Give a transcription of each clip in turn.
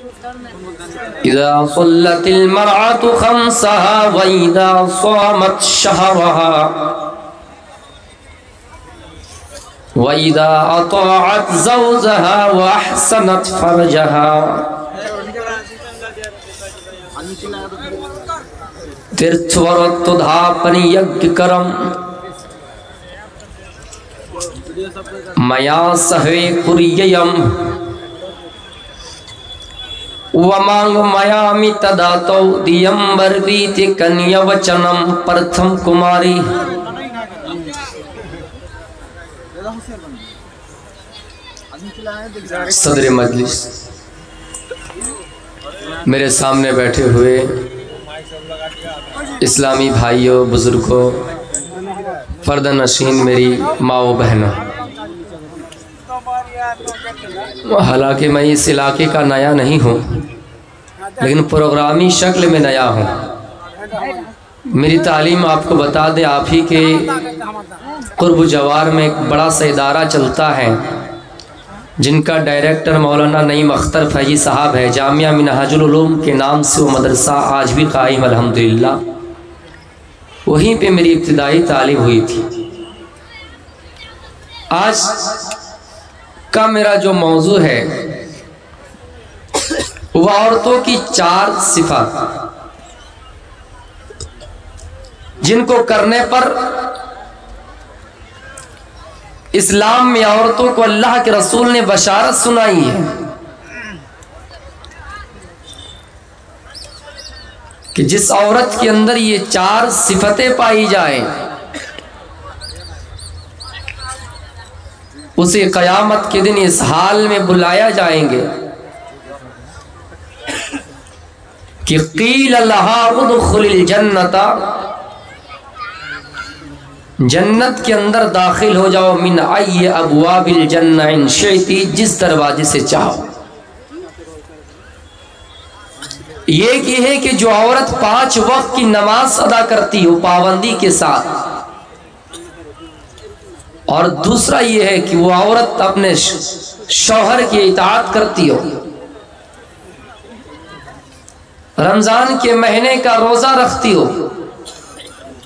इज़ा सल्लतिल मरअतु खम्सहा व इज़ा सामत शहरहा व इज़ा अताअत ज़ौजहा व अहसनत फरजहा। तीर्थवरोत्तुधापनि यज्ञ करम मया सहवे कुर्ययम वमांग मयामि तदातो दियंबरवीति कन्यवचनम। प्रथम कुमारी सदर मजलिस, मेरे सामने बैठे हुए इस्लामी भाइयों, बुजुर्गों, फर्द नशीन मेरी माओ बहनों, हालांकि मैं इस इलाके का नया नहीं हूँ, लेकिन प्रोग्रामी शक्ल में नया हूँ। मेरी तालीम आपको बता दें, आप ही के कुर्ब जवार में एक बड़ा सा इदारा चलता है जिनका डायरेक्टर मौलाना नईम अख्तर फैजी साहब है। जामिया मिनहाजुल उलूम के नाम से वो मदरसा आज भी कायम अल्हम्दुलिल्लाह। वहीं पे मेरी इब्तिदाई तालीम हुई थी। आज का मेरा जो मौजू है वह औरतों की 4 सिफात जिनको करने पर इस्लाम में औरतों को अल्लाह के रसूल ने बशारत सुनाई है कि जिस औरत के अंदर ये 4 सिफतें पाई जाएं उसे क़यामत के दिन इस हाल में बुलाया जाएंगे कि क़ील लहा उदखुलिल जन्नता, जन्नत के अंदर दाखिल हो जाओ, मिन अय्यि अबवाबिल जन्नह इन शिअति, जिस दरवाजे से चाहो। ये है कि जो औरत 5 वक्त की नमाज अदा करती हो पाबंदी के साथ, और दूसरा ये है कि वो औरत अपने शौहर की इताअत करती हो, रमजान के महीने का रोजा रखती हो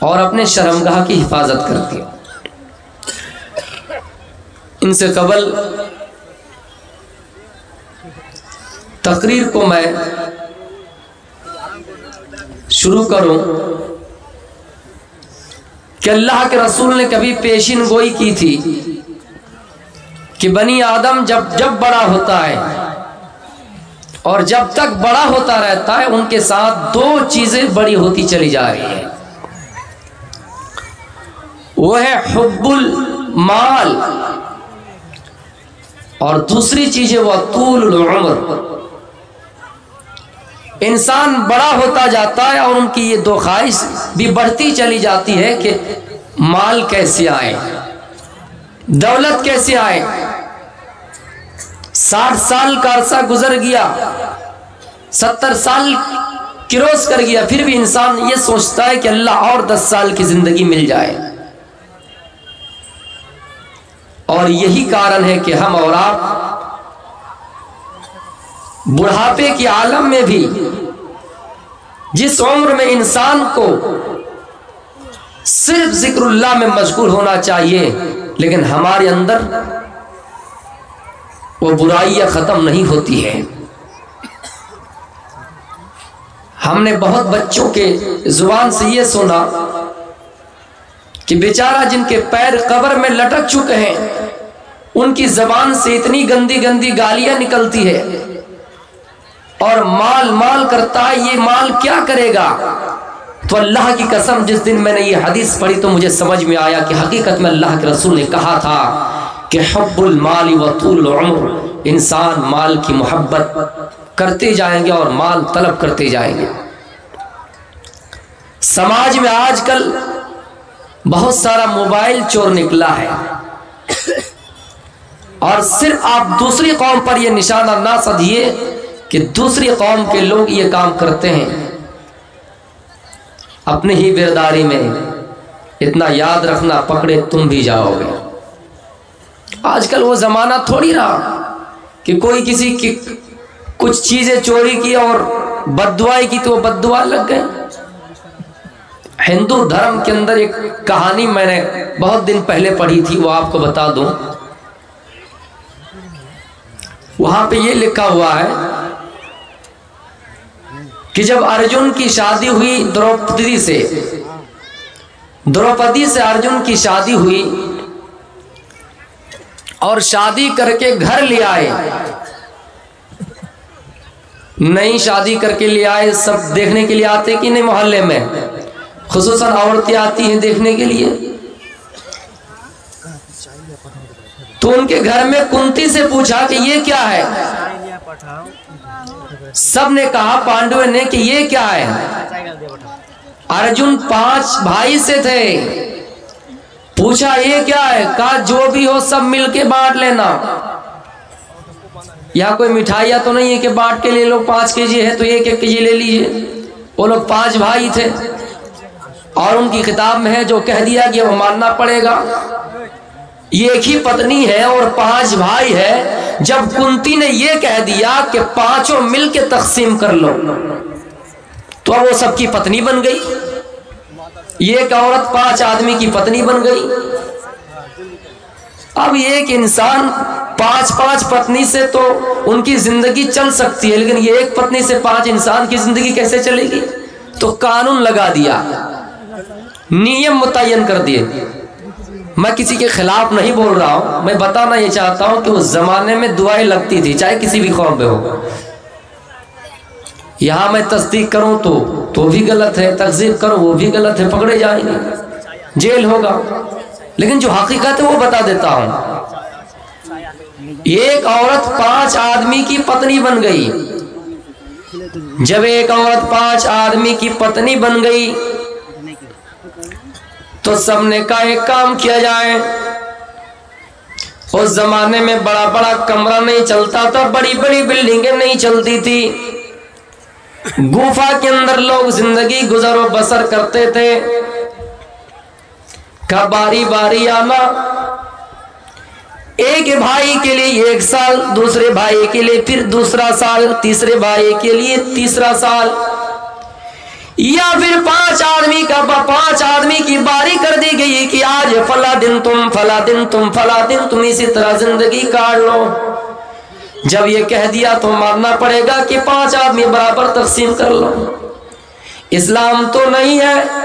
और अपने शर्मगाह की हिफाजत करती हो। इनसे कबल तकरीर को मैं शुरू करूं कि अल्लाह के रसूल ने कभी पेशिन गोई की थी कि बनी आदम जब जब बड़ा होता है और जब तक बड़ा होता रहता है उनके साथ 2 चीजें बड़ी होती चली जा रही है। वो है हुब्बुल माल और दूसरी चीज है वह तूलुल उम्र। इंसान बड़ा होता जाता है और उनकी ये 2 ख्वाहिश भी बढ़ती चली जाती है कि माल कैसे आए, दौलत कैसे आए। 60 साल का अरसा गुजर गया, 70 साल क्रॉस कर गया, फिर भी इंसान ये सोचता है कि अल्लाह और 10 साल की जिंदगी मिल जाए। और यही कारण है कि हम और आप बुढ़ापे के आलम में भी जिस उम्र में इंसान को सिर्फ जिक्रुल्लाह में मशगूल होना चाहिए, लेकिन हमारे अंदर वो बुराइयां खत्म नहीं होती है। हमने बहुत बच्चों के जुबान से ये सुना कि बेचारा जिनके पैर कब्र में लटक चुके हैं उनकी जबान से इतनी गंदी गंदी गालियां निकलती है और माल माल करता है, ये माल क्या करेगा। तो अल्लाह की कसम, जिस दिन मैंने ये हदीस पढ़ी तो मुझे समझ में आया कि हकीकत में अल्लाह के रसूल ने कहा था कि हुब्बुल माली व तूल उम्र, इंसान माल की मोहब्बत करते जाएंगे और माल तलब करते जाएंगे। समाज में आजकल बहुत सारा मोबाइल चोर निकला है और सिर्फ आप दूसरी कौम पर यह निशाना ना साधिए कि दूसरी कौम के लोग ये काम करते हैं, अपनी ही बिरदारी में इतना याद रखना, पकड़े तुम भी जाओगे। आजकल वो जमाना थोड़ी रहा कि कोई किसी की कुछ चीजें चोरी की और बद्दुआई की तो बद्दुआ लग गए। हिंदू धर्म के अंदर एक कहानी मैंने बहुत दिन पहले पढ़ी थी, वो आपको बता दूं। वहां पे ये लिखा हुआ है कि जब अर्जुन की शादी हुई द्रौपदी से अर्जुन की शादी हुई और शादी करके घर ले आए, नई शादी करके ले आए। सब देखने के लिए आते कि नहीं, मोहल्ले में खुसूसन औरतें आती हैं देखने के लिए। तो उनके घर में कुंती से पूछा कि ये क्या है। सब ने कहा, पांडवों ने, कि ये क्या है। अर्जुन 5 भाई से थे। पूछा ये क्या है। कहा जो भी हो सब मिलके बांट लेना। यहाँ कोई मिठाइयाँ तो नहीं है कि बांट के ले लो, 5 केजी है तो 1-1 केजी ले लीजिए। वो लोग 5 भाई थे और उनकी किताब में है जो कह दिया कि वो मानना पड़ेगा। एक ही पत्नी है और 5 भाई है। जब कुंती ने ये कह दिया कि 5 मिलके तकसीम कर लो, तो वो सबकी पत्नी बन गई। एक औरत 5 आदमी की पत्नी बन गई। अब एक इंसान 5-5 पत्नी से तो उनकी जिंदगी चल सकती है, लेकिन ये एक पत्नी से 5 इंसान की जिंदगी कैसे चलेगी। तो कानून लगा दिया, नियम मुतय्यन कर दिए। मैं किसी के खिलाफ नहीं बोल रहा हूं, मैं बताना ये चाहता हूं कि उस जमाने में दुआएं लगती थी, चाहे किसी भी कौम में हो। यहां मैं तस्दीक करूं तो भी गलत है, तकज़ीब करूं वो भी गलत है, पकड़े जाएंगे, जेल होगा। लेकिन जो हकीकत है वो बता देता हूं। एक औरत 5 आदमी की पत्नी बन गई। जब एक औरत 5 आदमी की पत्नी बन गई तो सबने कहा एक काम किया जाए। उस जमाने में बड़ा बड़ा कमरा नहीं चलता था, बड़ी बड़ी बिल्डिंगें नहीं चलती थी। गुफा के अंदर लोग जिंदगी गुजरो बसर करते थे। का बारी बारी आना, एक भाई के लिए 1 साल, दूसरे भाई के लिए फिर दूसरा साल, तीसरे भाई के लिए तीसरा साल, या फिर 5 आदमी की बारी कर दी गई कि आज फला दिन तुम, फला दिन तुम, फला दिन तुम, इसी तरह जिंदगी काट लो। जब ये कह दिया तो मानना पड़ेगा कि 5 आदमी बराबर तकसीम कर लो। इस्लाम तो नहीं है,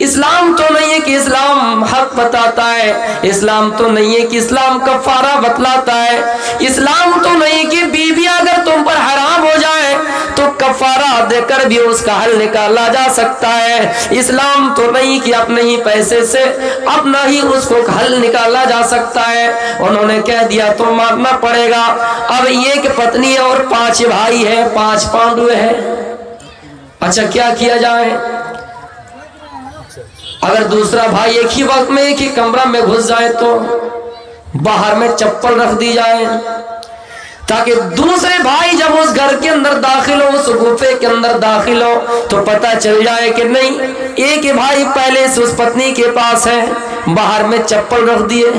इस्लाम तो नहीं है कि इस्लाम हक बताता है। इस्लाम तो नहीं है कि इस्लाम कफारा बतलाता है। इस्लाम तो नहीं कि बीवी अगर तुम पर हराम हो जाए तो कफारा देकर भी उसका हल निकाला जा सकता है। इस्लाम तो नहीं कि अपने ही पैसे से अपना ही उसको हल निकाला जा सकता है। उन्होंने कह दिया तो मानना पड़ेगा। अब एक पत्नी और 5 भाई है, 5 पांडव है। अच्छा क्या किया जाए। अगर दूसरा भाई एक ही वक्त में एक ही कमरा में घुस जाए तो बाहर में चप्पल रख दी जाए, ताकि दूसरे भाई जब उस घर के अंदर दाखिल हो, उस गुफे के अंदर दाखिल हो, तो पता चल जाए कि नहीं, एक ही भाई पहले से उस पत्नी के पास है, बाहर में चप्पल रख दिए।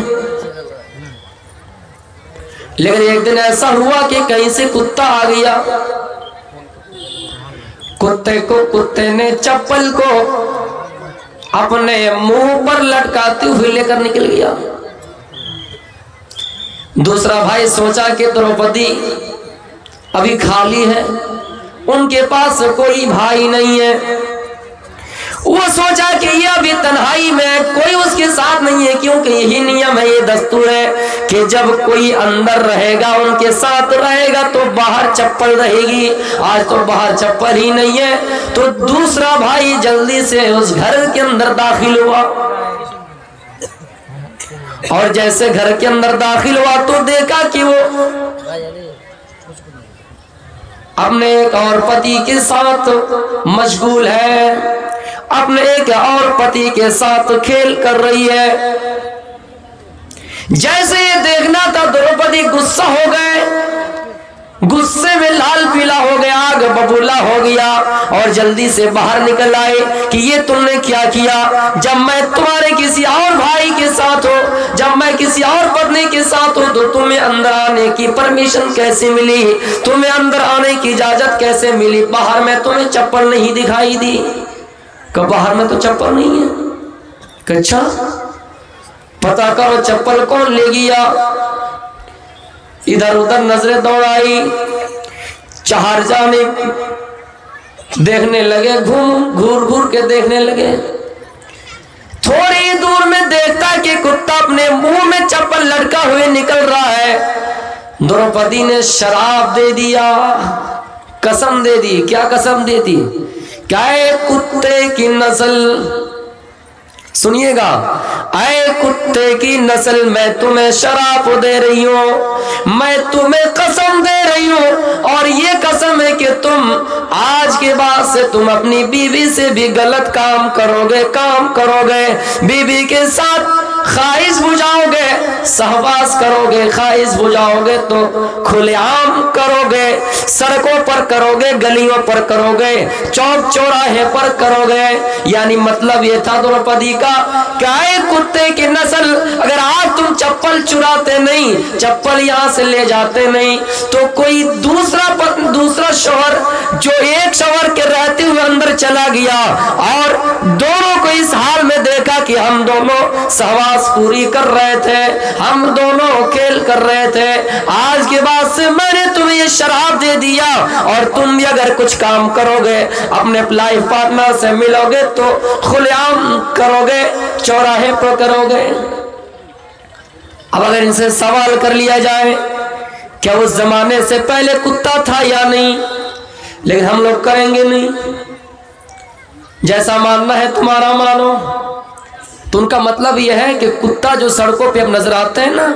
लेकिन एक दिन ऐसा हुआ कि कहीं से कुत्ता आ गया। कुत्ते ने चप्पल को अपने मुंह पर लटकाते हुए लेकर निकल गया। दूसरा भाई सोचा कि द्रौपदी अभी खाली है, उनके पास कोई भाई नहीं है। वो सोचा कि ये अभी तन्हाई में कोई उसके साथ नहीं है, क्योंकि यही नियम है, ये दस्तूर है कि जब कोई अंदर रहेगा उनके साथ रहेगा तो बाहर चप्पल रहेगी। आज तो बाहर चप्पल ही नहीं है, तो दूसरा भाई जल्दी से उस घर के अंदर दाखिल हुआ। और जैसे घर के अंदर दाखिल हुआ तो देखा कि वो अपने एक और पति के साथ मशगूल है, अपने एक और पति के साथ खेल कर रही है। जैसे ये देखना था द्रौपदी गुस्सा हो गए, गुस्से में लाल पीला हो गया, आग बबूला हो गया और जल्दी से बाहर निकल आए कि ये तुमने क्या किया। जब मैं तुम्हारे किसी और भाई के साथ हो, जब मैं किसी और पत्नी के साथ हो, तो तुम्हें अंदर आने की परमिशन कैसे मिली, तुम्हें अंदर आने की इजाजत कैसे मिली? बाहर में तुम्हें चप्पल नहीं दिखाई दी? कब बाहर में तो चप्पल नहीं है। अच्छा पता करो चप्पल कौन ले गया। इधर उधर नजरें दौड़ाई, चार जाने देखने लगे, घूर घूर के देखने लगे। थोड़ी दूर में देखता कि कुत्ता अपने मुंह में चप्पल लटका हुए निकल रहा है। द्रौपदी ने शराब दे दिया, कसम दे दी। क्या कसम दे दी? क्या कुत्ते की नस्ल, सुनिएगा, ऐ कुत्ते की नस्ल, मैं तुम्हें शराब दे रही हूं, मैं तुम्हें कसम दे रही हूं, और ये कसम है कि तुम आज के बाद से तुम अपनी बीवी से भी गलत काम करोगे, बीवी के साथ ख्वाहिश बुझाओगे, सहवास करोगे, ख्वाहिश बुझाओगे तो खुलेआम करोगे, सड़कों पर करोगे, गलियों पर करोगे, चौक चौराहे पर करोगे। यानी मतलब ये था द्रौपदी का, क्या है कुत्ते की नस्ल, अगर आज तुम चप्पल चुराते नहीं, चप्पल यहाँ से ले जाते नहीं, तो कोई दूसरा शौहर जो एक शौहर के रहते हुए अंदर चला गया और दोनों को इस हाल में देखा कि हम दोनों सहवास पूरी कर रहे थे, हम दोनों खेल कर रहे थे, आज के बाद से मैंने तुम्हें ये शराब दे दिया, और तुम भी अगर कुछ काम करोगे, अपने लाइफ पार्टनर से मिलोगे तो खुलेआम करोगे, चौराहे पर करोगे। अब अगर इनसे सवाल कर लिया जाए क्या उस जमाने से पहले कुत्ता था या नहीं, लेकिन हम लोग करेंगे नहीं, जैसा मानना है तुम्हारा मानो। तो उनका मतलब यह है कि कुत्ता जो सड़कों पे अब नजर आते हैं ना,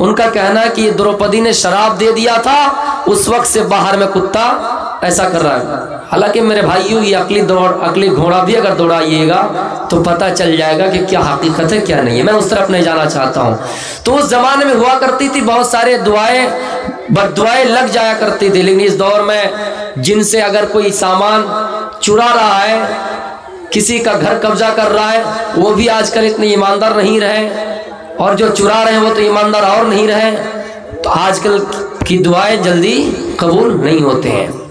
उनका कहना है कि द्रौपदी ने शराब दे दिया था, उस वक्त से बाहर में कुत्ता ऐसा कर रहा है। हालांकि मेरे भाइयों, ये अकली घोड़ा भी अगर दौड़ाइएगा तो पता चल जाएगा कि क्या हकीकत है क्या नहीं है। मैं उस तरफ नहीं जाना चाहता हूँ। तो उस जमाने में हुआ करती थी बहुत सारे बद्दुआएं लग जाया करती थी, लेकिन इस दौर में जिनसे अगर कोई सामान चुरा रहा है, किसी का घर कब्जा कर रहा है, वो भी आजकल इतने ईमानदार नहीं रहे, और जो चुरा रहे हैं वो तो ईमानदार और नहीं रहे, तो आजकल की दुआएं जल्दी कबूल नहीं होते हैं।